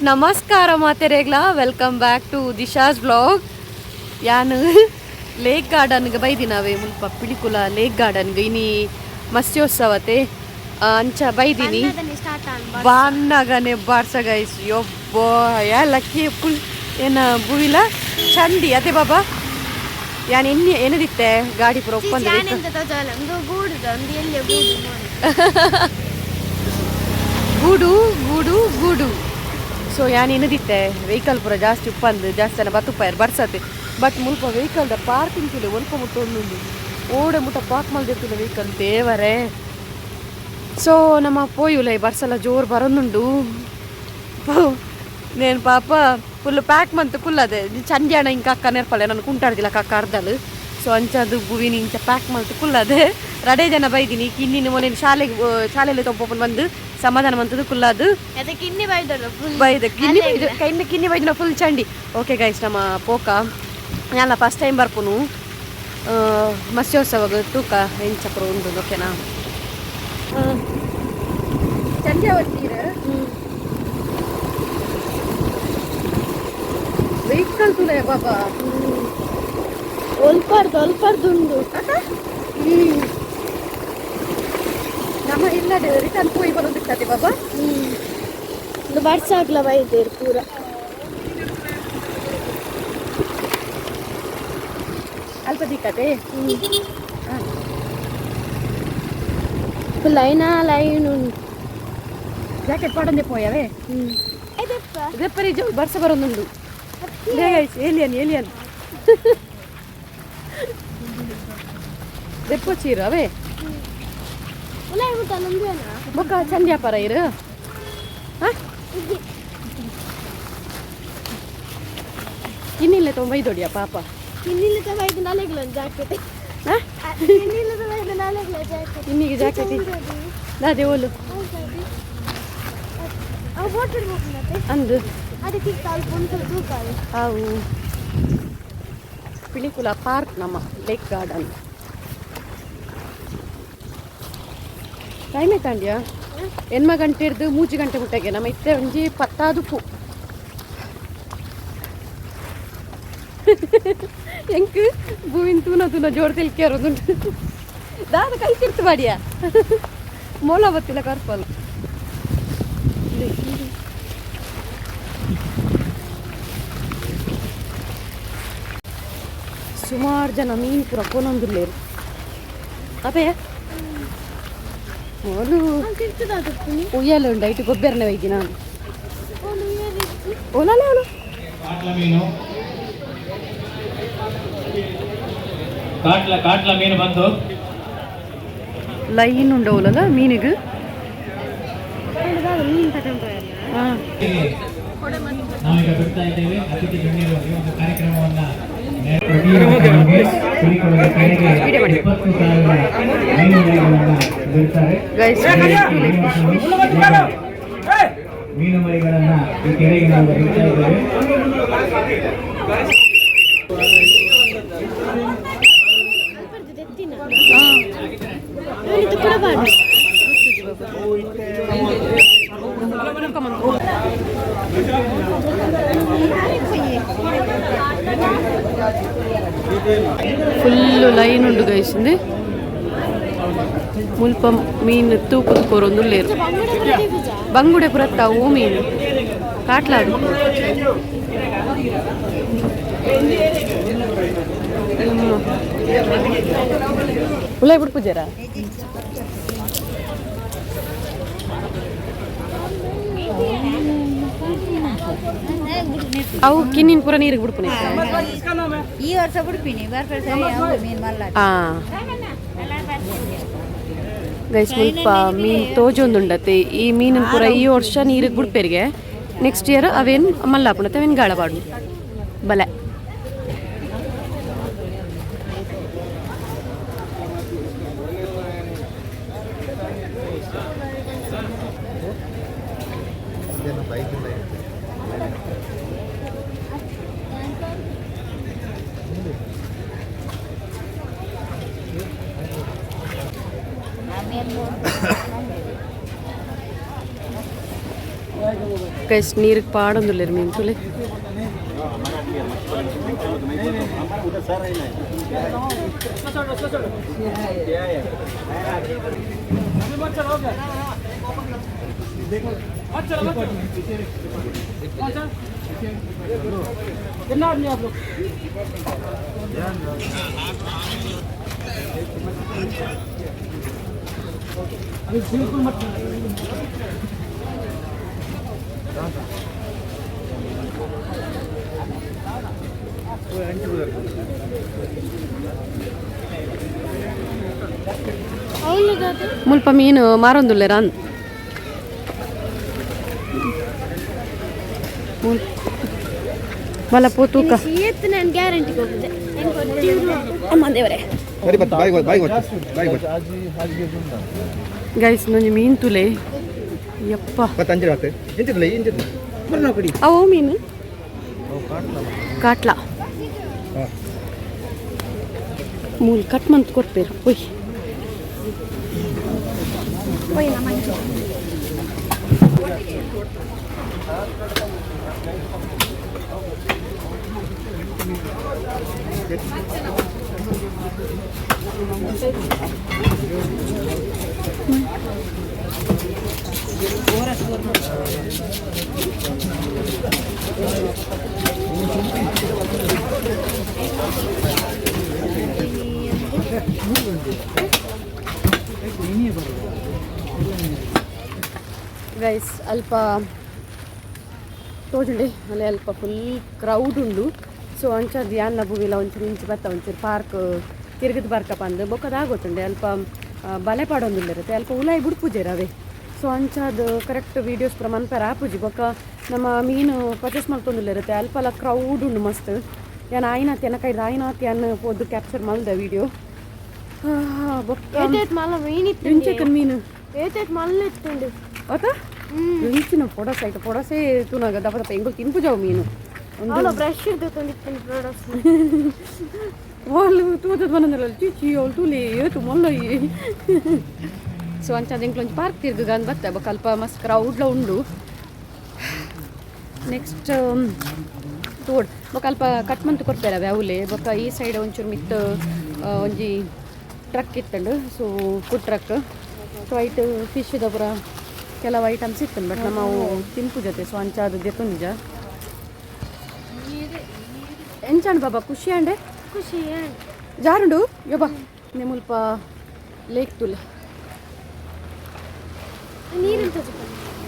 ನಮಸ್ಕಾರ ಮಾತೆರೆಗ್ಲ welcome back to Disha's blog ಯಾನು ಲೇಕ್ ಗಾರ್ಡನ್ಗೆ ಬೈದಿನಾವೆ ಮುಲ್ಪ ಪಿಲಿಕುಲ ಲೇಕ್ ಗಾರ್ಡನ್ಗೆ ಇನಿ ಮತ್ಸ್ಯೋತ್ಸವತೆ ಅಂಚ ಬೈದಿನಿ ಬಾನ್ನಗನೆ ಬಾರ್ಸ ಗೈಸ್ ಯೊಬ್ಬ ಯಾ ಲಕ್ಕಿ ಫುಲ್ ಏನ ಬುವಿಲ ಚಂದಿ ಅದೇ ಬಾಬಾ ಯಾನ್ ಏನದಿತ್ತೆ ಗಾಡಿ ಪೂರ ಒಪ್ಪಂದ ಗೂಡು ಗೂಡು ಗೂಡು ಸೊ ಯಾನ್ ಏನದಿತ್ತೆ ವೆಹಿಕಲ್ ಪೂರ ಜಾಸ್ತಿ ಉಪ್ಪಂದು ಜಾಸ್ತಿ ಜನ ಬತ್ತುಪ್ಪಾಯರ್ ಬರ್ಸತ್ತೆ ಬಟ್ ಮುಲ್ಪ ವೆಹಿಕಲ್ದ ಪಾರ್ಕಿಂಗ್ ತುಲೆ ಒಲ್ಪ ಮುಟ್ಟ ಒಂದುಂಡು ಓಡೆ ಮುಟ್ಟ ಪಾರ್ಕ್ ಮಲ್ದಿರ್ತಿಲ್ಲ ವೆಹಿಕಲ್ ದೇವರೇ ಸೊ ನಮ್ಮ ಪೋಯುಲೆ ಬರ್ಸಲ್ಲ ಜೋರು ಬರೋದುಂಡು నేను పాప ఫుల్ ప్యాక్ మంత్ ఫుల్ అదే చంద్యాన ఇంకా అక్క నేర్పలే నన్ను కుంటాడిదిಲ್ಲ ಅಕ್ಕ ಅರ್ಧಲು ಸೊ ಅಂಚದು ಬುವಿನಿ ಇಂಚ ಪ್ಯಾಕ್ ಮಂತ್ ಫುಲ್ ಅದೇ ರಡೆ ಜನ ಬೈದಿನಿ ಕಿನ್ನಿನ ಮೊನ್ನೆ ಶಾಲೆಯಲ್ಲಿ ತೊಪ್ಪೊಪ್ಪನ್ ಬಂದು ಸಮಾಧಾನ ಮಂತದ್ದು ಫುಲ್ ಅದು ಕಿನ್ನಿ ಬೈದ ಕಿನ್ನಿ ಬೈದಿನ ಫುಲ್ ಚಂಡಿ ಓಕೆ ಗೈಸ್ ನಮ್ಮ ಪೋಕ ಎಲ್ಲ ಫಸ್ಟ್ ಟೈಮ್ ಬರ್ಪುನು ಮತ್ಸ್ಯೋತ್ಸವ ತೂಕ ಹೆಂಚಕ್ರ ಉಂಡು ಓಕೆನಾ ಚಂದ್ಯ ಒಟ್ಟೀರ ವೆಹಿಕಲ್ ತುಲೆ ಬಾಬಾ ಒಲ್ಪಾರ್ದುಂಡು ನಮ್ಮ ಇಲ್ಲದೆ ರಿಟರ್ನ್ ಹೋಗಿ ಬರೋದಿಕ್ಕತೆ ಬಾಬಾ ಒಂದು ವರ್ಷ ಆಗ್ಲ ಬೈದೇರು ಪೂರ ಅಲ್ಪ ದಿಕ್ಕತೆ ಲೈನ್ ಜಾಕೆಟ್ ಪಡಂದೆ ಪೋಯವೆ ಇದೆಪ್ಪರಿ ಬರ್ಸ ಬರೋದುಂಡು ಏಲಿಯನ್ ದೆಪ್ಪು ಚೀರು ಅವೇ ಬೊಕ್ಕ ಚಂದ್ಯಾಪಾರ ಇರು ಇನ್ನಿಲ್ಲ ತೊಂಬೈದೊಡಿಯ ಪಾಪ ಇನ್ನಿಗೆ ಜಾಕೆಟ್ ಅದೇ ಓಲು ಅಂದು ಅವು ಪಿಲಿಕುಲ ಪಾರ್ಕ್ ನಮ್ಮ ಲೇಕ್ ಗಾರ್ಡನ್ ಟೈಮ್ ಆಯ್ತಾಂಡ್ಯಾ ಎನ್ಮ ಗಂಟೆ ಇರ್ದು 3 ಗಂಟೆ ಮುಟ್ಟಗೆ ನಮ್ಮ ಇತ್ತೆ ಒಂಜಿ 10 ಪೂ ಎಂಕ್ ಭೂವಿನ ತೂನ ಜೋಡ್ ತಿಳ್ಕೇರೋದುಂಟು ದಾದ ಕೈ ತಿರ್ತು ಬಾಡಿಯ ಮೋಲ ಬತ್ತಿಲ್ಲ ಕರ್ಪಲ್ ಸುಮಾರು ಜನ ಮೀನು ಪೂರ ಕೊನೊಂದುಲ್ಲೇರು ಅಪೇ ಓಲು ಉಯ್ಯಲ್ಲ ಉಂಡ ಇಟ್ಟು ಗೊಬ್ಬರನೆ ಒಯ್ದಿ ನಾನು ಓಲಲ್ಲ ಅವಳು ಕಾಟ್ಲ ಮೀನು ಬಂತು ಲೈನ್ ಉಂಡ ಓಲಲ್ಲ ಮೀನಿಗೆ ನಾವೀಗ ಬಿಡ್ತಾ ಇದ್ದೇವೆ ಅತಿಥಿ ಗಣ್ಯರಿಗೆ ಒಂದು ಕಾರ್ಯಕ್ರಮವನ್ನ ಮೀನು ಮರಿಗಳನ್ನ ಈ ಕೆರೆಗೆ ನಾವು ಬಿಡ್ತಾ ಇದ್ದೇವೆ ಫುಲ್ಲು ಲೈನ್ ಉಂಡು ಗೈಸಿಂದು ಮುಲ್ಪ ಮೀನು ತೂಕದ ಕೋರೊಂದು ಲೇರು ಬಂಗುಡೆ ಪುರತ್ತಾವು ಮೀನು ಕಾಟ್ಲಾಡು ಉಳ್ಳಾಯಿ ಬಿಡು ಪೂಜಾರ ಅವು ಕಿನ್ನಿನ ಪೂರ ನೀರಿಗೆ ಬಿಡ್ಪುನಿ ಈ ವರ್ಷ ಬಿಡ್ತೀನಿ ಗೈಸ್ ಮುಲ್ಪ ಮೀನು ತೋಜೊಂದುಂಡತೆ ಈ ಮೀನಿನ ಪೂರ ಈ ವರ್ಷ ನೀರಿಗೆ ಬಿಡ್ಪೇರಿಗೆ ನೆಕ್ಸ್ಟ್ ಇಯರ್ ಅವೇನು ಮಲ್ಲಾಪುಣತೆ ಅವೇನು ಗಾಳಬಾಡು ಬಲೆ Amen. ಗೈಸ್ ನೀರಿಗೆ ಪಾಡೊಂದುಲ್ಲೇರು ಮೀನು ತುಲೆ ಮುಲ್ಪ ಮೀನು ಮಾರೊಂದುಲ್ಲೇರ ಅಂದ್ ಬಲ ಪೋತೂಕ ನಾನು ಗ್ಯಾರಂಟಿ ಹೋಗುತ್ತೆ ಅಮ್ಮಂದೇವರೇ ಗೈಸ್ ನಂಜಿ ಮೀನು ತುಲೆ ಯಪ್ಪ ಅವು ಮೀನು ಕಾಟ್ಲ ಮೂಲ್ ಕಟ್ ಮಂತ್ ಕೊಡ್ಪೇರು ಒಯ್ ಗೈಸ್ ಅಲ್ಪ ತೋಜುಂಡೆ ಅಲ್ಲಿ ಅಲ್ಪ ಫುಲ್ ಕ್ರೌಡ್ ಉಂಡು ಸೊ ಅಂಚದು ಯಾನ್ನ ಬೂವಿಲ ಒಂಚೂರು ಇಂಚು ಬತ್ತ ಒಂಚೂರು ಪಾರ್ಕ್ ತಿರುಗಿದ ಬರ್ಕಪ್ಪ ಅಂದು ಬೊಕ್ಕದಾಗೋತುಂಡೆ ಅಲ್ಪ ಬಲೆ ಪಾಡೊಂದಿಲ್ಲಿರುತ್ತೆ ಅಲ್ಪ ಉಲಾಯಿ ಬುಡ್ಪುಜೇರು ಅವೇ ಸೊ ಅಂಚದು ಕರೆಕ್ಟ್ ವೀಡಿಯೋಸ್ ಪೂರ ಮನ್ಪೇರ ಆಪುಜಿ ಬೊಕ್ಕ ನಮ್ಮ ಮೀನು ಪರ್ಚೇಸ್ ಮಾಡ್ಕೊಂಡಿಲ್ಲಿರುತ್ತೆ ಅಲ್ಪಲ್ಲ ಕ್ರೌಡ್ ಉಂಡು ಮಸ್ತ್ ಯಾನು ಆಯ್ನಾತಿ ಏನಕೈದು ಆಯ್ನಾತಿ ಅನ್ನ ಪೋದು ಕ್ಯಾಪ್ಚರ್ ಮಲ್ದ ವೀಡಿಯೋ ಬೊಕ್ಕ ಇಂಚಕನ್ ಮೀನು ಮಲ್ಲ ಇತ್ತುಂಡು ಆತ ಇಂಚಿನ ಪೊಡಸೆ ತುನಾಗ ದಪ್ಪ ದಪ್ಪ ಹೆಂಗೋ ತಿನ್ಪುಜಾವು ಮೀನು ಬ್ರಷ್ ಇರ್ತೈತೆ ಪ್ರಾಡಕ್ಟ್ಸ್ వాళ్ళు తూతది మనదల చిచి వాళ్ళు తూలే ఏತು మొల్లయి సో అంచ ఇంట్లోంచి పార్క్ తిరుగుగాని బత్త బొక్క అಲ್ಪ ಮಸ್ತ್ ಕ್ರೌಡ್ಲ ಉಂಡು ನೆಕ್ಸ್ಟ್ ತೋಡ್ ಬೊಕ್ಕ ಅಲ್ಪ ಕಟ್ ಮಂತ್ ಕೊಡ್ತೇವೆ ಅವಲೆ ಬೊಕ್ಕ ಈ ಸೈಡ್ ಒಂಚೂರು ಮಿತ್ ಒಂಜಿ ಟ್ರಕ್ ಇತ್ತಂಡು ಸೊ ಫುಡ್ ಟ್ರಕ್ ಸೊ ಐಟ್ ಫಿಶ್ದ ಪೂರ ಕೆಲವು ಐಟಮ್ಸ್ ಇತ್ತು ಬಟ್ ನಮ್ಮ ಅವು ತಿನ್ಪು ಜೊತೆ ಸೊ ಅಂಚ ಅದು ದೆತ್ತು ನಿಜ ಎಂಚಾಂಡ್ ಬಾಬಾ ಖುಷಿ ಅಂಡೆ ಖುಷಿ ಜಾರುಂಡು ಯಬ್ಬ ನಿಮ್ಮಲ್ಪ ಲೇಕ್ ತುಲೆ ನೀರು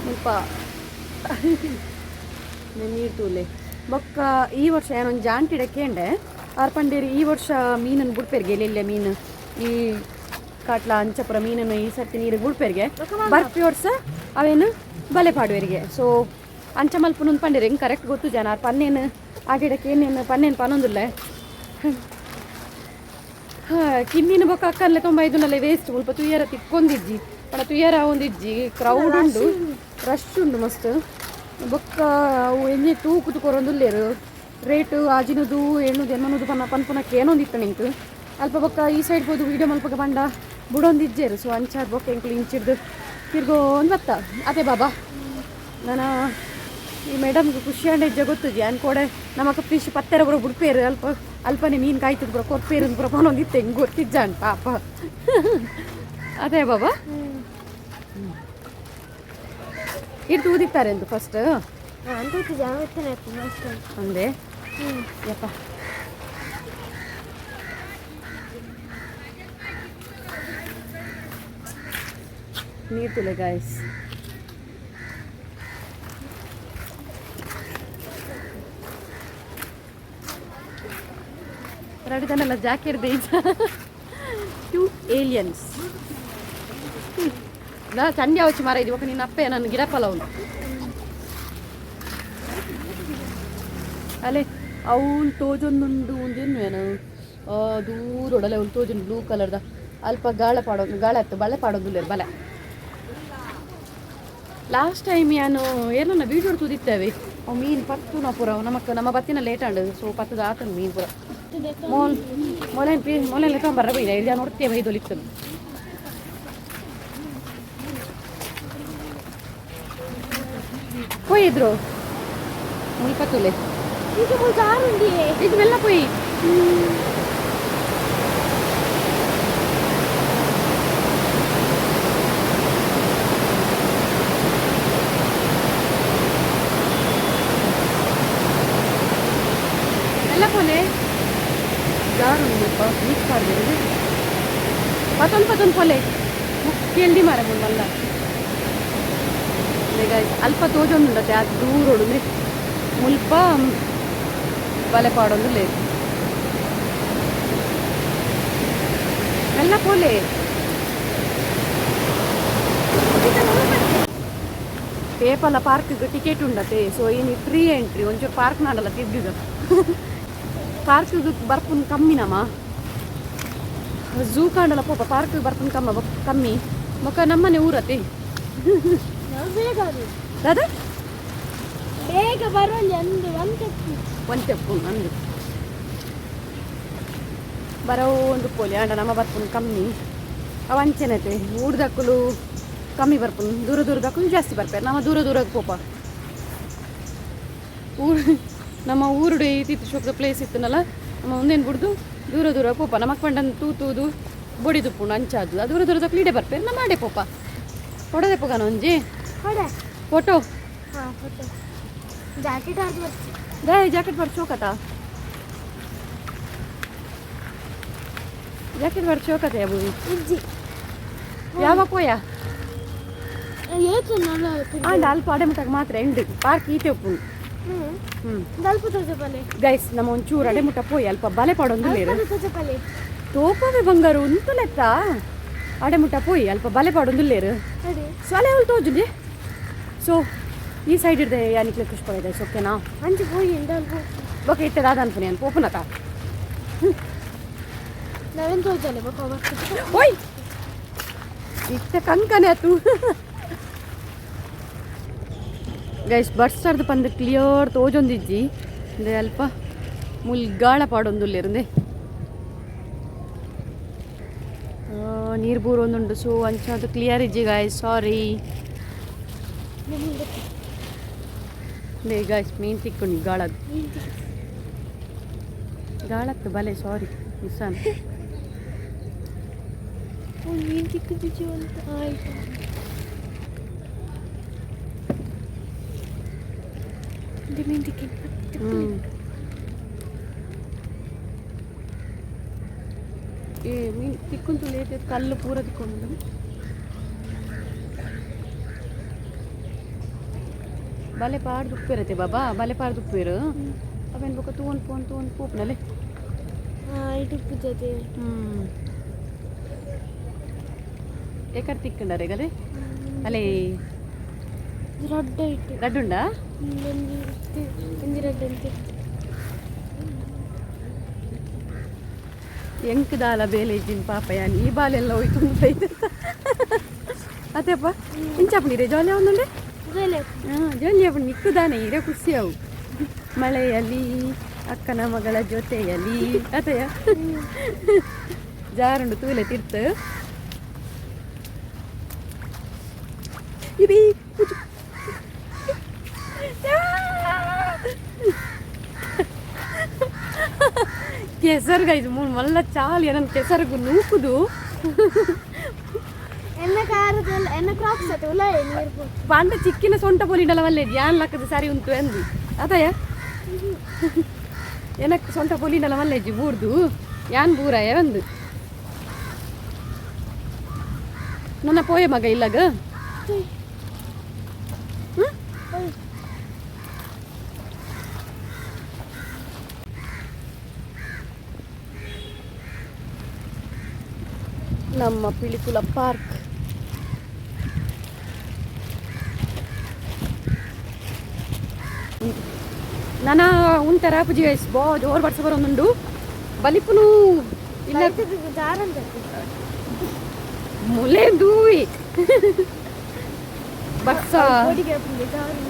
ಮುಲ್ಪ ನೀರು ತೂಲೆ ಬೊಕ್ಕ ಈ ವರ್ಷ ಏನೊಂದು ಜಾಂಟಿಡ ಕೇಂಡೆ ಆರ್ಪಂಡೇರಿ ಈ ವರ್ಷ ಮೀನನ್ನು ಬುಡ್ಪೇರ್ಗೆ ಎಲ್ಲೆಲ್ಲ ಮೀನು ಈ ಕಾಟ್ಲ ಅಂಚಪುರ ಮೀನನ್ನು ಈ ಸರ್ತಿ ನೀರಿಗೆ ಬುಡ್ಪೇರ್ಗೆ ಬರ್ಪಿ ವರ್ಷ ಅವೇನು ಬಲೆ ಪಾಡುವರಿಗೆ ಸೊ ಅಂಚ ಮಲ್ಪನೊಂದು ಪಂಡೇರಿ ಹೆಂಗೆ ಕರೆಕ್ಟ್ ಗೊತ್ತು ಜನ ಪನ್ನೇನು ಆ ಗಿಡಕ್ಕೆ ಏನೇನು ಪನ್ನೇನು ಪನ್ನೊಂದಿಲ್ಲ ಕಿನ್ನಿನ ಬೊಕ್ಕ ಅಕ್ಕಲ್ಲೇ 95 ವೇಸ್ಟ್ ಸ್ವಲ್ಪ ತುಯ್ಯರ ತಿಕ್ಕೊಂದಿಜ್ಜಿ ಪಣ ತುಯ್ಯರ ಒಂದಿಜ್ಜಿ ಕ್ರೌಡ್ ಉಂಡು ರಶ್ ಉಂಡು ಮಸ್ತ್ ಬೊಕ್ಕ ಅವು ಎಣ್ಣೆ ತೂಕುದು ಕೊರೊಂದುಲ್ಲೇರು ರೇಟು ಆಜಿನದು ಎಣ್ಣುದು ಎಮ್ಮನದು ಪನ್ಪುನಕ್ಕೆ ಏನೊಂದಿತ್ತು ನಿಂಕು ಅಲ್ಪ ಬೊಕ್ಕ ಈ ಸೈಡ್ ಹೋದು ವೀಡಿಯೋ ಮಲ್ಪಗ ಬಂಡ ಬುಡೊಂದಿಜ್ಜೇರು ಸೊ ಅಂಚಾದ ಬೊಕ್ಕ ಎಂಕ್ಲು ಇಂಚಿಡ್ದು ತಿರ್ಗೋ ಒಂದು ಬತ್ತ ಅದೇ ಬಾಬಾ ನಾನು ಈ ಮೇಡಮ್ಗೆ ಖುಷಿ ಅಂಡಿಜ್ಜೆ ಗೊತ್ತುಜಿ ಅನ್ಕೋಡೆ ನಮ್ಮಕ್ಕ ಫಿಶ್ ಪತ್ತೆರ ಬರೋ ಬುಡ್ಪೇರು ಅಲ್ಪನೇ ಮೀನು ಕಾಯ್ತದ ಬರೋ ಕೊರ್ಪೇರು ಬರೋ ಪನೊಂದಿತ್ತು ಹೆಂಗೆ ಗೊತ್ತಿಜ್ಜ ಅನ್ ಪಾಪ ಅದೇ ಬಾಬಾ ಇಟ್ಟು ಊದಿತ್ತಾರೆ ಅಂದು ಫಸ್ಟ್ ಅಂದೆ ಯಪ್ಪ ನೀರು ತುಲೆ ಗಾಯ್ಸ್ ರಡಿದನ್ನೆಲ್ಲ ಜಾಕೆಟ್ ಬೇಜ ಕ್ಯೂಟ್ ಏಲಿಯನ್ಸ್ ನಾ ಚಂಡಿ ಅವಚ್ಚಿ ಮಾರ ಇದು ನಿನ್ನ ಅಪ್ಪೆ ನನ್ನ ಗಿಡಪಲ್ಲ ಅವನು ಅಲ್ಲೇ ಅವಳು ತೋಜೊಂದುಂಡು ಒಂದೇನು ಏನು ದೂರೊಡಲೆ ಅವಳು ತೋಜೊಂದು ಬ್ಲೂ ಕಲರ್ದ ಅಲ್ಪ ಗಾಳಿ ಹತ್ತು ಬಳೆ ಪಾಡೋದಿಲ್ಲ ಬಲೆ ಲಾಸ್ಟ್ ಟೈಮ್ ನಾನು ಏನನ್ನ ವೀಡಿಯೋ ತೂದಿತ್ತೇವೆ ಅವು ಮೀನು ಪತ್ತು ನಾ ಪೂರ ನಮ್ಮ ಬತ್ತಿನ ಲೇಟ್ ಆಂಡು ಸೊ ಪತ್ತದ ಆತನು ಮೀನು ಪೂರ ಮೊಲೆನ್ ಲೆಕ್ಕ ಬೈದ ಇದು ನೋಡ್ತೇವೆ ಇದೊಲಿತ್ತು పోయిద్రు ముల్పతులే ఇది జారుంది ఇది వెళ్ళపోయి వెళ్ళపోలే ಜಾರುಂದು ನೀಟ್ ಮಾಡ್ದಿರೋದು ಪತ್ತೊಂದು ಪೊಲೆ ಮುಖ್ಯಲ್ಲಿ ಮರಗುಂಡಲ್ಲ ಈಗ ಅಲ್ಪ ತೋಜೊಂದುಂಡತೆ ಅದು ದೂರೋಡು ಮುಲ್ಪ ಬಲೆ ಪಾಡೊಂದು ಲೇದು ಎಲ್ಲ ಪೋಲೆ ಪೇಪಲ ಪಾರ್ಕ್ಗೆ ಟಿಕೆಟ್ ಉಂಡತೆ ಸೊ ಇನ್ನು ಫ್ರೀ ಎಂಟ್ರಿ ಒಂಚೂರು ಪಾರ್ಕ್ ನಾಡಲ್ಲ ತಿರ್ಗಿದ ಪಾರ್ಕ್ಗೆ ಬರ್ಪುನ್ ಕಮ್ಮಿನಮ್ಮ ಝೂ ಕಾಂಡಲ್ಲ ಪೋಪ ಪಾರ್ಕ್ಗೆ ಬರ್ಪುನ್ ಕಮ್ಮಿ ಮೊಕ್ಕ ನಮ್ಮನೆ ಊರತಿ ದಾದಾ ಬೇಗ ಬರೋಲ್ಲ ಒಂಟೆಪ್ಪು ಅಂದು ಬರೋ ಒಂದು ಪೋಲಿ ಆಂಡ ನಮ್ಮ ಬರ್ಪುನ್ ಕಮ್ಮಿ ಅವಂಚೆನತೆ ಊರ್ದಕ್ಕಲು ಕಮ್ಮಿ ಬರ್ಪುನ್ ದೂರ ದೂರದಕ್ಕಲು ಜಾಸ್ತಿ ಬರ್ಪೇರು ನಮ್ಮ ದೂರ ದೂರಕ್ಕೆ ಪೋಪ ನಮ್ಮ ಊರುಡು ಇತ್ತಿತ್ತು ಶೋಕದ ಪ್ಲೇಸ್ ಇತ್ತನಲ್ಲ ನಮ್ಮ ಒಂದೇನು ಬಿಡ್ದು ದೂರ ದೂರ ಪೋಪ ನಮ್ಮ ಅಕ್ಕಂಡನ್ನು ತೂತೂದು ಬೊಡಿದು ಪುಣ್ಣ ಅಂಚಾದು ಅದು ದೂರ ದೂರದ ಕ್ಲೀಡೆ ಬರ್ಪೇರು ನಾ ಮಾಡೇ ಪೋಪ ಕೊಡದೆ ಪೋಗನ ಒಂಜಿ ಫೋಟೋ ಹಾಂ ಫೋಟೋ ಜಾಕೆಟ್ ಹಾಕಿ ಬರ್ತೀವಿ ದೇ ಜಾಕೆಟ್ ಬರ್ಚೋಕತ ಜಾಕೆಟ್ ಬರ್ಚೋಕತೆ ಅಬು ಇಜ್ಜಿ ಯಾವಾಗ ಪೋಯ ಏತು ನಾನು ಆಂಡ ಅಲ್ಪ ಅಡೆಮುಟ್ಟಾಗ ಮಾತ್ರ ಎಂಡು ಪಾರ್ಕ್ ಈತೆ ಉಪ್ಪು ದಲ್ಪ ತೋಜಪಲೆ ಗೈಸ್ ನಮ್ಮ ಒಂಚೂರು ಅಡೆಮುಟ್ಟ ಪೋಯಿ ಅಲ್ಪ ಬಲೆ ಪಾಡೊಂದು ಲೇರು ತೋಜಪಲೆ ತೋಪವೇ ಬಂಗಾರು ಉಂಟು ಲೆತ್ತ ಅಡೆಮುಟ್ಟ ಪೋಯಿ ಅಲ್ಪ ಬಲೆ ಪಾಡೊಂದು ಲೇರು ಅದೇ ಸೊಲೆ ಅವಳು ತೋಜುಂಜಿ ಸೊ ಈ ಸೈಡ್ ಇಡ್ದೆ ಯಾನಿಕ್ಲೆ ಖುಷಿ ಪಡಿದೆ ಓಕೆನಾ ಅಂಚೆ ಹೋಗಿ ಇಂದಲ್ಪ ಓಕೆ ಇಟ್ಟದಾದ ಅನ್ಪುನಿ ಅನ್ಪು ಓಪನತ ನಾವೇನು ತೋಜಲೆ ಬಕ್ಕ ಓಯ್ ಇಷ್ಟ ಕಂಕನೆ ಆತು ಗೈಸ್ ಬಡ್ಸರ್ದು ಪಂದು ಕ್ಲಿಯರ್ ತೋಜೊಂದಿಜ್ಜಿ ಅಂದ್ರೆ ಅಲ್ಪ ಮುಲ್ಗಾಳ ಪಾಡೊಂದುಲ್ಲೇರುಂದೆ ನೀರು ಬೂರೊಂದುಂಡು ಸೊ ಅಂಚದು ಕ್ಲಿಯರ್ ಇಜ್ಜಿ ಗಾಯ್ಸ್ ಸಾರಿ ಗಾಯ್ಸ್ ಮೀನು ತಿಕ್ಕೊಂಡು ಗಾಳದ್ದು ಗಾಳತ್ತು ಬಲೆ ಸಾರಿ ಮಿಸ್ಸಾನ್ ಮೀನು ತಿಕ್ಕಿದ್ದು ಅಂತ ಆಯ್ತು ಮೀನು ತಿಕ್ಕಿ ಏ ಮೀನು ತಿಕ್ಕೊಂತು ಲೇಟ್ ಕಲ್ಲು ಪೂರ ತಿಕ್ಕೊಂಡು ಬಲೆ ಪಾಡು ದುಪ್ಪಿರತ್ತೆ ಬಾಬಾ ಬಲೆ ಪಾಡು ದುಪ್ಪಿರು ಅವೇನು ಬೇಕಾ ತೂನ್ ಪೂಪ್ನಲ್ಲಿ ಇಟ್ಟು ಜೊತೆ ಎಕಡೆ ತಿಕ್ಕಂಡಾರೆ ಗಲೆ ಅಲ್ಲೇ ರಡ್ಡ ಇಟ್ಟು ರಡ್ಡುಂಡಾ ಒಂದು ರಡ್ಡ ಅಂತ ಎಂಕ್ ದಾಲ ಬೇಲೆ ಇಜ್ಜಿನ ಪಾಪ ಯಾನ್ ಈ ಬಾಲೆಲ್ಲ ಹೋಯ್ತು ಅಂತ ಅದೇಪ್ಪ ಇಂಚಾಪಣಿರೆ ಜೋಲಿ ಒಂದುಂಡೆ ಜೋಲಿ ಅಪ್ಪ ನಿಕ್ಕುದಾನೆ ಇರೇ ಖುಷಿ ಅವು ಮಳೆಯಲ್ಲಿ ಅಕ್ಕನ ಮಗಳ ಜೊತೆಯಲ್ಲಿ ಅತೆಯ ಜಾರುಂಡು ತೂಲೆ ತಿರ್ತು ఇది ಕೆಸರ್ಗ ಇದು ಮಲ್ಲ ಚಾಲಿ ನನ್ನ ಕೆಸರ್ಗು ನೂಕುದು ಎನ್ನ ಕ್ರಾಪ್ಸ್ ಅತ್ತೆ ಉಲ್ಲ ನೀರು ಪಾಂಡ ಚಿಕ್ಕಿನ ಸೊಂಟ ಪೋಲಿಂಡಲ ವಲ್ಲೆ ಯಾನ್ ಲಕ್ಕದ ಸರಿ ಉಂಟು ಎಂದು ಅದಯ ಏನಕ್ಕೆ ಸೊಂಟ ಪೋಲಿಂಡಲ ವಲ್ಲೆಜ್ಜಿ ಬೂರ್ದು ಯಾನ್ ಬೂರಾಯ ಒಂದು ನನ್ನ ಪೋಯ ಮಗ ಇಲ್ಲಗ ನಮ್ಮ ಪಿಲಿಕುಲ ಪಾರ್ಕ್ ನನ್ನ ಉಂಟರ ಪೂಜೆ ಗೈಸ್ ಬೋ ಜೋರು ಬರ್ಸ ಬರೋಂದುಂಡು ಬಲಿಪುನು ಇಲ್ಲ ಜಾರಂತ ಮುಲೆ ದೂವಿ ಬರ್ಸ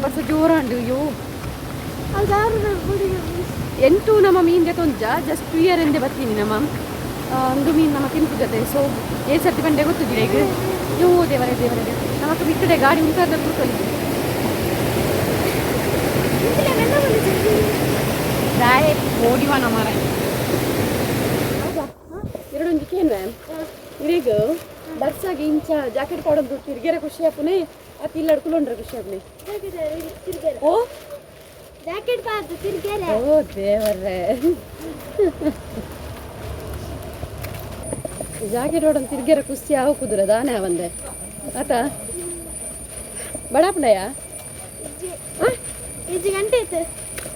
ಬರ್ಸ ಜೋರಂಡು ಅಯ್ಯೋ ಎಂಟು ನಮ್ಮ ಮೀನ್ ಜೊತೆ ಒಂಜ ಜಸ್ಟ್ 2 ಇಯರ್ ಎಂದೇ ಬರ್ತೀನಿ ನಮ್ಮ ಒಂದು ಮೀನು ನಮ್ಮ ತಿನ್ಪು ಜೊತೆ ಸೊ ಏಳು ಸರ್ತಿ ಬಂಡೆ ಗೊತ್ತಿದ್ದೀರ ಈಗ ಅಯ್ಯೋ ದೇವರೇ ನಮ್ಮ ಈ ಕಡೆ ಗಾಡಿ ಉಂಟಾದ ಕೂತ್ಕೊಳ್ಳಿ ಡೈರೆಕ್ಟ್ ಓಡಿವಾನ ಮಾರ ಎರಡೊಂದಿಗೆ ಏನು ಮ್ಯಾಮ್ ಈಗ ಬರ್ಸಾಗಿ ಇಂಚ ಜಾಕೆಟ್ ಕೊಡೋದು ತಿರ್ಗೇರ ಖುಷಿ ಆಪುನೆ ಅದು ಇಲ್ಲಿ ಅಡ್ಕೊಂಡ್ರೆ ಖುಷಿ ಆಪುನೆ ಓ ಜಾಕೆಟ್ ಬಾರ್ದು ತಿರ್ಗೇರೆ ಓ ದೇವರೇ ಜಾಕೆಟ್ ಹೊಡೋದು ತಿರ್ಗೇರ ಖುಷಿ ಆಗ ಕುದುರೆ ದಾನೆ ಒಂದೆ ಆತ ಬಡಾಪನಯ್ಯ 5 ಗಂಟೆ ಆಯ್ತು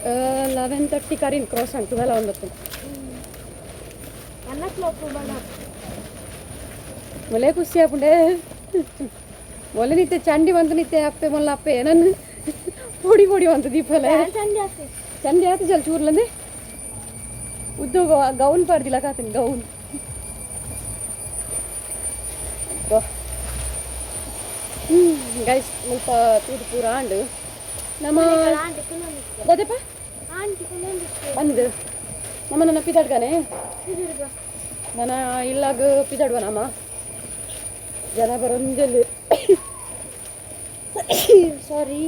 11:30 ಕರೀನ್ ಕ್ರಾಸ್ ಆಗ್ತದೆ ಅಲ್ಲ ಒಂದೊತ್ತು ನನ್ನ ಕ್ಲಾಕ್ ಬಡ ಮೊಲೆ ಖುಷಿ ಆಪುಂಡೆ ಮೊಲೆ ನಿತ್ಯ ಚಂಡಿ ಬಂತು ನಿತ್ಯ ಅಪ್ಪೆ ಮೊಲ್ಲ ಅಪ್ಪೆ ನನ್ನ ಪೊಡಿ ಪೊಡಿ ಬಂತು ದೀಪಲ್ಲ ಚಂಡಿ ಆಯ್ತು ಜಲ್ ಚೂರ್ಲಂದೆ ಉದ್ಯೋಗ ಗೌನ್ ಪಾಡ್ದಿಲ್ಲ ಕಾತೀನಿ ಗೌನ್ ಗೈಸ್ ಮುಲ್ಪ ತೂದು ಪೂರ ಆಂಡು ನಮ್ಮ ದದೆಪ್ಪ ಅಂದು ನಮ್ಮ ನನ್ನ ಪಿದಾಡ್ಗಾನೆ ನನ್ನ ಇಲ್ಲಾಗ ಪಿದಾಡುವ ನಮ್ಮ ಜನ ಬರೋಂದಿಲ್ಲ ಸಾರಿ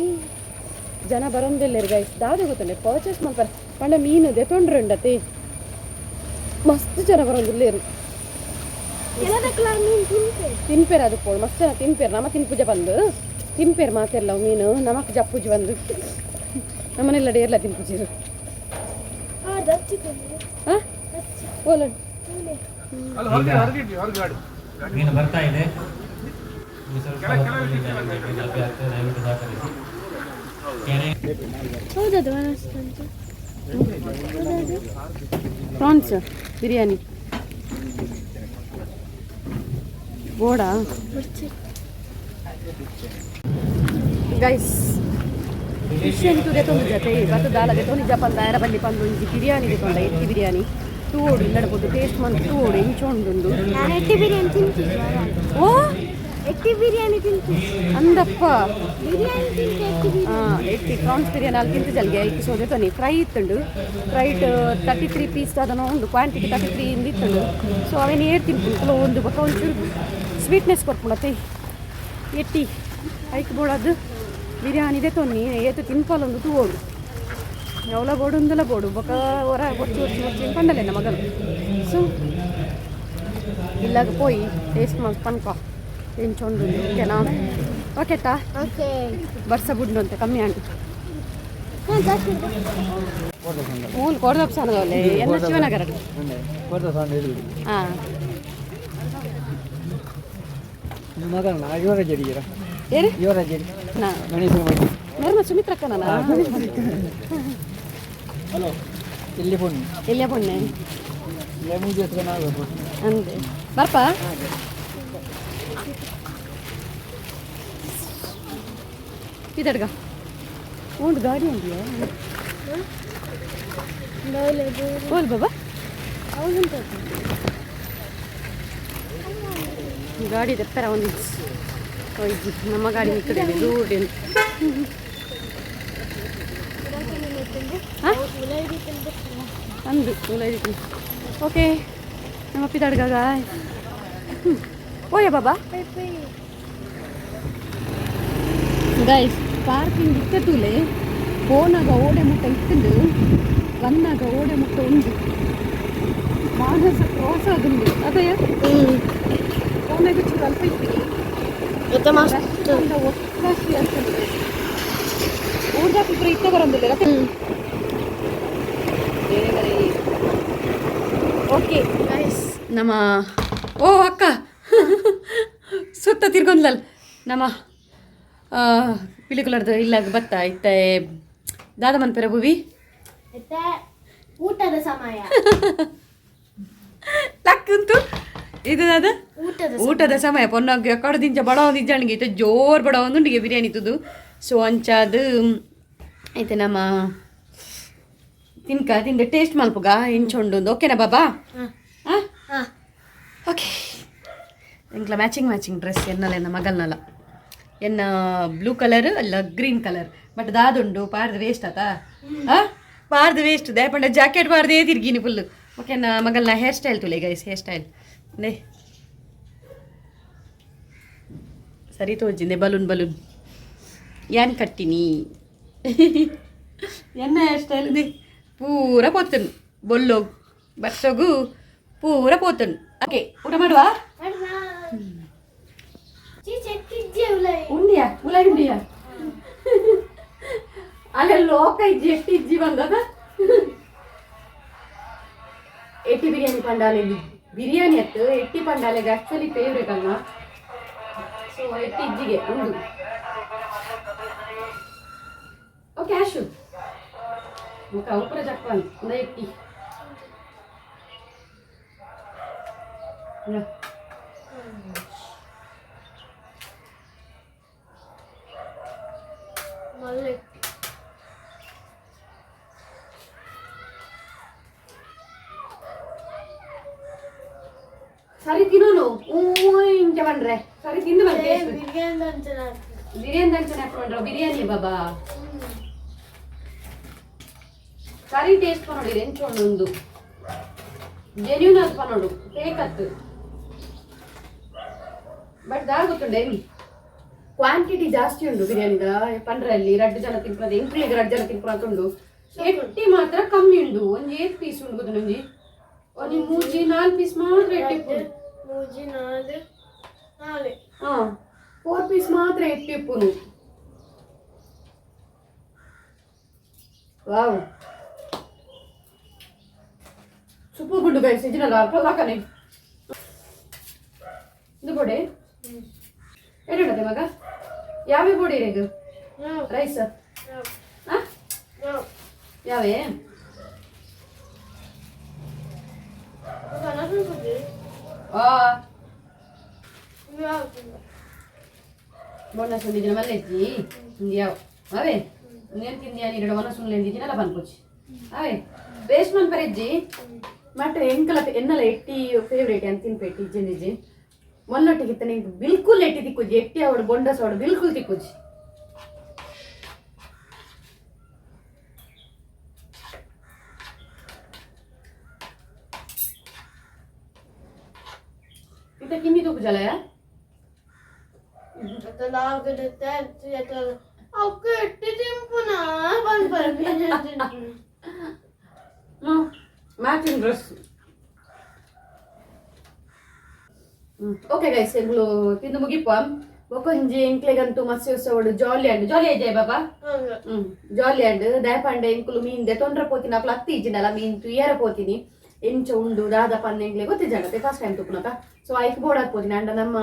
ಜನ ಬರೋಂದಿಲ್ಲ ಗೈಸ್ ದಾದ ಗೊತ್ತಲ್ಲ ಪರ್ಚೇಸ್ ಮಾಡ್ತಾರೆ ಪಂಡ ಮೀನು ದೆತೊಂಡ್ರೆ ಉಂಡತಿ ಮಸ್ತ್ ಜನ ಬರೋಂದಿಲ್ಲ ತಿನ್ಪೇರು ಅದು ಪೋಳು ಮಸ್ತ್ ಜನ ತಿನ್ಪೇರು ನಮ್ಮ ತಿನ್ಪೂಜೆ ಬಂದು ತಿನ್ಪೇರು ಮಾತೆಲ್ಲ ಮೀನು ನಮಕ್ ಜಪ್ಪೂಜೆ ಬಂದು ನಮ್ಮನೆಲ್ಲ ಎಲ್ಲ ತಿನ್ಪೂಜಿರು ಹಾಂ ಓಲ ಮೀನು ಬರ್ತಾ ಇದೆ ದಯವಿಟ್ಟು ಸಹಕರಿಸಿ ಹೌದದು ಪ್ರಾನ್ಸ್ ಬಿರಿಯಾನಿ ಗೋಡಾ ಗೈಸ್ ಫಿಶ್ ಎಂಟು ದೆತೊಂದು ಜೊತೆ ಬತ್ತು ದಾಲ ದೆತೊಂದು ಜಪಂದ ಯಾರ ಬಲ್ಲಿ ಪಂದು ಒಂಜಿ ಬಿರಿಯಾನಿ ದೆತೊಂಡ ಎಟ್ಟಿ ಬಿರಿಯಾನಿ ತೂಡು ಇಲ್ಲಡಬಹುದು ಟೇಸ್ಟ್ ಮಂತ್ ತೂಡು ಇಂಚೊಂದುಂಡು ನಾನು ಎಟ್ಟಿ ಬಿರಿಯಾನಿ ತಿಂತಿದ್ದೆ ಓ ಎಟ್ಟಿ ಬಿರಿಯಾನಿ ತಿಂತಿದ್ದೆ ಅಂದಪ್ಪ ಬಿರಿಯಾನಿ ತಿಂತೆ ಎಟ್ಟಿ ಪ್ರಾನ್ಸ್ ಬಿರಿಯಾನಿ ಅಲ್ಲಿ ತಿಂತು ಜಲ್ಗೆ ಐತಿ ಸೋದೆ ತೊನಿ ಫ್ರೈ ಇತ್ತುಂಡು ಫ್ರೈಡ್ 33 ಪೀಸ್ ಅದನ್ನು ಒಂದು ಕ್ವಾಂಟಿಟಿ 33 ಇಂದಿತ್ತುಂಡು ಸೊ ಅವೇನು ಏರ್ ತಿನ್ಕೊಂಡು ಒಂದು ಬಕ್ಕ ಒಂಚೂರು ಸ್ವೀಟ್ನೆಸ್ ಕೊಡ್ಕೊಳತ್ತೆ ಎಟ್ಟಿ ಐಕ್ ಬೋಡದು ಬಿರಿಯಾನಿ ಇದೆ ತೊನ್ನಿ ಏತು ತಿನ್ಪಾಲೊಂದು ತೂವೋಡು ಅವಳ ಬೋಡು ಒಂದೆಲ್ಲ ಬೋಡು ಬೊಕ್ಕ ಹೊರ ಒಚ್ಚು ಒಚ್ಚು ಒಚ್ಚು ಪಂಡಲೆ ನಮ್ಮ ಮಗಲು ಸೊ ಇಲ್ಲಾಗ ಪೋಯಿ ಟೇಸ್ಟ್ ಮಾಡಿ ಪನ್ಕ ಎಂಚೊಂಡು ಓಕೆನಾ ಓಕೆಟಾ ಓಕೆ ಬರ್ಸ ಬುಡ್ಡು ಅಂತ ಕಮ್ಮಿ ಆಂಟು ಜಾಸ್ತಿ ಮೂಲು ಕೊಡ್ದಪ್ಪ ಸಾನಗವಲ್ಲೇ ಎಲ್ಲ ಶಿವನಗರ ಹಾಂ ಏರಿ ನಾ ನಿರ್ಮ ಸುಮಿತ್ರಕ್ಕನ ಎಲ್ಲಿ ಎಲ್ಲೇ ಪೊಣ್ಣೆ ಅಂದೆ ಬರ್ಪ ಇದಡ್ಗ ಉಂಡು ಗಾಡಿ ಅಂದಿಯಾ ಹೋಲ್ ಬಾಬಾ ಗಾಡಿ ತೆಪ್ಪರ ಒಂದು ಹೋಯ್ತು ನಮ್ಮ ಗಾಡಿ ನಿಂತಿದೆ ದೂರ ಅಂದು ಉಲೈದಿ ಓಕೆ ನಮ್ಮ ಪಿದಾಡ್ಗಾಗ ಓಯ ಬಾಬಾ ಗೈಸ್ ಪಾರ್ಕಿಂಗ್ ಇತ್ತೂಲೆ ಹೋನಾಗ ಓಡೆ ಮುಟ್ಟ ಇತ್ತುಂಡು ಬಂದಾಗ ಓಡೆ ಮುಟ್ಟ ಉಂಡು ಮಾನಸ ಕ್ರಾಸ್ ಆಗುಂಡು ಅದೇ ಫೋನಾಗ ಚೂರು ಅಲ್ಪ ಇತ್ತು ಒಟ್ಟಾಶಿ ಅಂತಂದ್ರೆ ಊರ್ದಾಕಿದ್ರೆ ಇತ್ತ ಬರೋದಿಲ್ಲ ಓಕೆ ನಮ್ಮ ಓ ಅಕ್ಕ ಸುತ್ತ ತಿರ್ಗೊಂದ್ಲಲ್ ನಮ್ಮ ಪಿಲಿಕುಲರ್ದು ಇಲ್ಲಾಗ ಬತ್ತ ಇತ್ತ ದಾದ ಮನ್ಪೆರ ಭೂವಿ ಊಟದ ಸಮಯ ಲಕ್ಕಂತು ಇದು ದಾದ ಊಟದ ಸಮಯ ಪೊನ್ನಾಗ ಕಡದಿಂಚ ಬಡವಂದಿಜ್ಜ ಅಣ್ಣಿಗೆ ಜೋರು ಬಡವಂದುಂಡಿಗೆ ಬಿರಿಯಾನಿ ತುದು ಸೊ ಅಂಚಾದು ಐತೆ ನಮ್ಮ ತಿನ್ಕ ತಿಂದೆ ಟೇಸ್ಟ್ ಮಲ್ಪುಗ ಇಂಚೊಂಡು ಓಕೆನಾ ಬಾಬಾ ಹಾಂ ಓಕೆ ಇಂಕ್ಲ ಮ್ಯಾಚಿಂಗ್ ಡ್ರೆಸ್ ಎನ್ನಲ್ಲ ಮಗಲ್ನಲ್ಲ ಎನ್ನ ಬ್ಲೂ ಕಲರ್ ಅಲ್ಲ ಗ್ರೀನ್ ಕಲರ್ ಬಟ್ ದಾದುಂಡು ಪಾರ್ದು ವೇಸ್ಟ್ ಆತಾ ಹಾಂ ಪಾರ್ದು ವೇಸ್ಟ್ ದಯಪಂಡ ಜಾಕೆಟ್ ಪಾರ್ದೇ ತಿರ್ಗಿನಿ ಫುಲ್ಲು ಓಕೆನಾ ಮಗಲ್ನ ಹೇರ್ ಸ್ಟೈಲ್ ತುಲೆ ಗೈಸ್ ಹೇರ್ ಸ್ಟೈಲ್ ನೇ ಸರಿ ತೋಜಿಂದೆ ಬಲೂನ್ ಯಾನ್ ಕಟ್ಟಿನಿ ಎನ್ನ ಹೇರ್ ಸ್ಟೈಲ್ ಇದೆ ಪೂರ ಪೋತನು ಬೊಲ್ಲೋಗು ಬಸ್ಸೋಗು ಪೂರ ಪೋತನು. ಓಕೆ ಊಟ ಮಾಡುವ ಉಂಡಿಯಾ ಉಲಾಗಿ ಉಂಡಿಯಾ ಅಲ್ಲೆಲ್ಲ ಲೋಕ ಇಜ್ಜಿ ಎಟ್ಟಿ ಇಜ್ಜಿ ಬಂದದ ಎಟ್ಟಿ ಬಿರಿಯಾನಿ ಪಂಡಾಲೆ ಬಿರಿಯಾನಿ ಅತ್ತು ಎಟ್ಟಿ ಪಂಡಾಲೆಗೆ ಆಕ್ಚುಲಿ ಫೇವ್ರೇಟ್ ಅಲ್ಲ. ಸೊ ಎಟ್ಟಿ ಇಜ್ಜಿಗೆ ಉಂಡು ಓಕೆ ಆಶು ಮುಖ ಉಪ್ಪರ ಚಪ್ಪನ್ ಒಂದ ಎಟ್ಟಿ ಸರಿ ತಿನ್ನೋನು ಇಂಚ ಬಂದ್ರೆ ಸರಿ ತಿಂದು ಬಂದ್ರೆ ಬಿರಿಯಾನಿ ದಂಚನ ಹಾಕೊಂಡ್ರ ಬಿರಿಯಾನಿ ಬಾಬಾ ಸರಿ ಟೇಸ್ಟ್ ಪನೋಡಿ ಎಂಚೋಂಡು ಒಂದು ಜೆನ್ಯೂನ್ ಅದು ಪನೋಡು ಫೇಕ್ ಅತ್ತು ಬಟ್ ದಾಲ್ ಗೊತ್ತುಂಡೆ ಕ್ವಾಂಟಿಟಿ ಜಾಸ್ತಿ ಉಂಟು ಬಿರಿಯಾನಿದ ಪಂಡ್ರಲ್ಲಿ 2 ಜನ ತಿನ್ಪದ ಎಂಕ್ಲಿಗೆ 2 ಜನ ತಿನ್ಪುರ ಅಂತ ಉಂಡು. ಎಟ್ಟಿ ಮಾತ್ರ ಕಮ್ಮಿ ಉಂಡು ಒಂಜಿ 8 ಪೀಸ್ ಉಂಡು ಗೊತ್ತು ನಂಜಿ ಒಂಜಿ 3-4 ಪೀಸ್ ಮಾತ್ರ ಎಟ್ಟಿ 4 ಪೀಸ್ ಮಾತ್ರ ಎಟ್ಟಿ ಉಪ್ಪುನು. ವಾವ್ ಸೂಪರ್ ಗುಂಡು ಗೈಸ್ ಇಜಿನಲ್ಲ ಅಲ್ಪದಾಕನೆ ಇದು ಬೋಡೆ ಎಡಡೆ ಮಗ ಯಾವೇ ಬೋಡಿ ರೇಗ ರೈಸ್ ಯಾವೇ ಬೊಣ್ಣ ಸುಂದಿನ ಮಲ್ಲೆಜ್ಜಿ ಯಾವ ಅವೇ నేను తింది అని మనసు లేని తినాల పనుకోవచ్చు అవే వేస్ట్ మన పరిజ్జి మట ఎంకల ఎన్నల ఎట్టి ఫేవరెట్ అని తిని పెట్టి ఇచ్చింది మొన్నటికి ఇతను బిల్కుల్ ఎట్టి తిక్కుజ్జి ఎట్టి ఆవిడ బొండస్ ఆవిడ బిల్కుల్ తిక్కుజ్జి ఇత కిన్ని తూపు జలయా ಮ್ಯಾಚಿಂಗ್ ಡ್ರೆಸ್ ಓಕೆ ಗೈಸ್ ಎಂಗ್ಲು ತಿಂದು ಮುಗಿಪ್ಪ ಬೊಕೊಂಜಿ ಎಂಕ್ಲೆಗಂತೂ ಮತ್ಸ್ಯೋತ್ಸವ ಜಾಲಿ and jolly ಆಯ್ಜಾಯ್ Baba jolly and ದಯಪಂಡೆ ಎಂಕುಲು ಮೀನ್ದೆ ತೊಂದ್ರೆ ಪೋತೀನಿ ಅಕ್ಲು ಅತ್ತಿ ಇಜ್ಜಿನಲ್ಲ ಮೀನ್ ತುಯ್ಯಾರ ಪೋತೀನಿ ಎಂಚ ಉಂಡು ದಾದ ಪಂದೆ ಎಂಕ್ಲೆ ಗೊತ್ತಿಜ್ಜಾಗತ್ತೆ ಫಸ್ಟ್ ಟೈಮ್ ತುಪ್ಪನಕ ಸೊ ಐಕ್ ಬೋರ್ಡ್ ಪೋತೀನಿ ಅಂಡ ನಮ್ಮ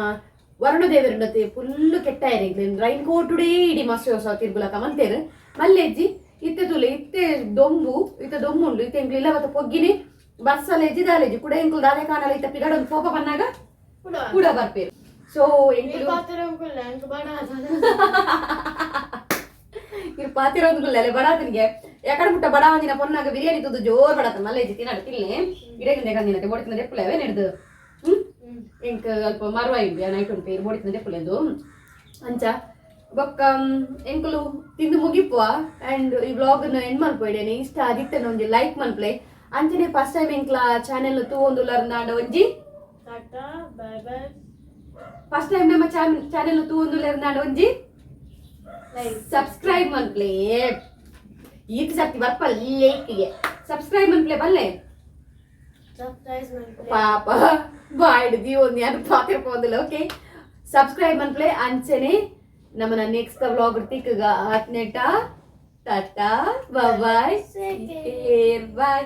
ವರುಣದೇವರುಂಡತೆ ಫುಲ್ ಕೆಟ್ಟ ಇರಂಗ್ಲಿ ರೈನ್ ಕೋಟುಡೇ ಇಡೀ ಮತ್ಸ್ಯೋತ್ಸವ ತಿರ್ಗುಲಕ ಮಂತೇರು ಮಲ್ಲೆಜ್ಜಿ ಇತ್ತೆ ತುಲೆ ಇತ್ತೆ ದೊಂಬು ಇತ್ತೆ ದೊಂಬುಂಡು ಇತ್ತೆ ಎಂಕ್ಲು ಇಲ್ಲ ಮತ್ತೆ ಪೊಗ್ಗಿನಿ ಬಸ್ಸಲ್ಲಿ ಎಜ್ಜಿ ದಾಲೆಜ್ಜಿ ಕೂಡ ಎಂಕ್ಲು ದಾಲೆ ಕಾಣಲ್ಲ ಇತ್ತ ಪಿಗಡೊಂದು ಕೋಪ ಬಂದಾಗ ಕೂಡ ಬರ್ಪೇರು ಸೊ ಎಂಕ್ಲು ಇವ್ರು ಪಾತಿರೋದ್ಗುಲ್ಲೇ ಬಡಾತನಿಗೆ ಯಾಕಡೆ ಮುಟ್ಟ ಬಡಾವಂದಿನ ಪೊನ್ನಾಗ ಬಿರಿಯಾನಿ ತುದು ಜೋರ್ ಬಡಾತ ಮಲ್ಲೆಜ್ಜಿ ತಿನ್ನಾಡ ತಿನ್ಲೆ ಇಡಗಿಂದೆ ಕಂದಿನತೆ ಬೋಡಿತಿನ ದೆಪ್ಪುಲೇವೇ ನಡೆದು ಎಂಕ್ ಅಲ್ಪ ಮರುವ ಇಂಡಿಯಾ ನೈಟ್ ಉಂಟು ಇರು ಬೋಡಿತಿನ ದೆಪ್ಪುಲೆಂದು ಅಂಚ ಬೊಕ್ಕ ಎಂಕುಲು ತಿಂದು ಮುಗಿಪುವ ಆ್ಯಂಡ್ ಈ ವ್ಲಾಗ್ನ ಎಂಡ್ ಮಲ್ಪೊಯ್ಡೇನೆ ಇಷ್ಟ ಆದಿತ್ತೇನೆ ಒಂಜಿ ಲೈಕ್ ಮಲ್ಪ್ಲೆ ಅಂಚನೆ ಫಸ್ಟ್ ಟೈಮ್ ಎಂಕ್ಲ ಚಾನೆಲ್ ತೂವೊಂದುಲ್ಲಾರ ನಾಡ ಒಂಜಿ ಫಸ್ಟ್ ಟೈಮ್ ನಮ್ಮ ಚಾನೆಲ್ ತೂವೊಂದುಲ್ಲಾರ ನಾಡ ಒಂಜಿ ಸಬ್ಸ್ಕ್ರೈಬ್ ಮಲ್ಪ್ಲೆ ಈತ್ ಸರ್ತಿ ಬರ್ಪ ಲೇಕಿಗೆ ಸಬ್ಸ್ಕ್ರೈಬ್ ಮಲ್ಪ್ಲೆ ಬಲ್ಲೆ ಪಾಪ ಬಾಯ್ಡ್ದಿ ಒಂದು ಯಾರು ಪಾತಿರ್ಬೋದಿಲ್ಲ ಓಕೆ ಸಬ್ಸ್ಕ್ರೈಬ್ ಮನ್ಪ್ಲೆ ಅಂಚನೆ ನಮ್ಮನ್ನ ನೆಕ್ಸ್ಟ್ ವ್ಲಾಗ್ ತಿಕ್ಕಗ ಆತ್ನೆಟ ಟಾಟಾ ಬಾಯ್ ಬಾಯ್